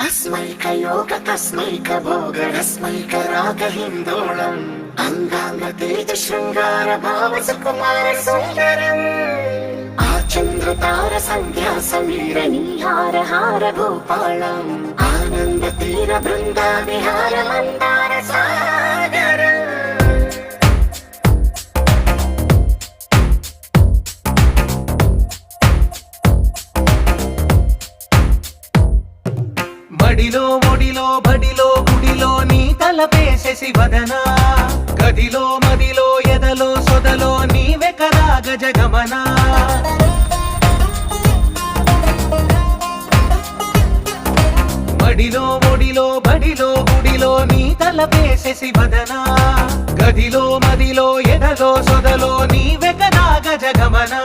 अस्मैकयोग तस्मैकभोगरस्मैकरागहिन्दोळम् अङ्गाङ्गतेज शृङ्गार भाव सुकुमार सुन्दरम् आचन्द्रतार सन्ध्या समीर नीहार हार भूपालम् आनन्द तीर बृन्दा विहार मन्दार सागरम् మడిలో ఒడిలో బడిలో గుడిలో నీ తలపేసేసి వదనా గదిలో మదిలో ఎదలో సొదలో నీవే కదా గజగమనా మడిలో ఒడిలో బడిలో గుడిలో నీ తలపేసేసి వదనా గదిలో మదిలో ఎదలో సొదలో నీవే కదా గజగమనా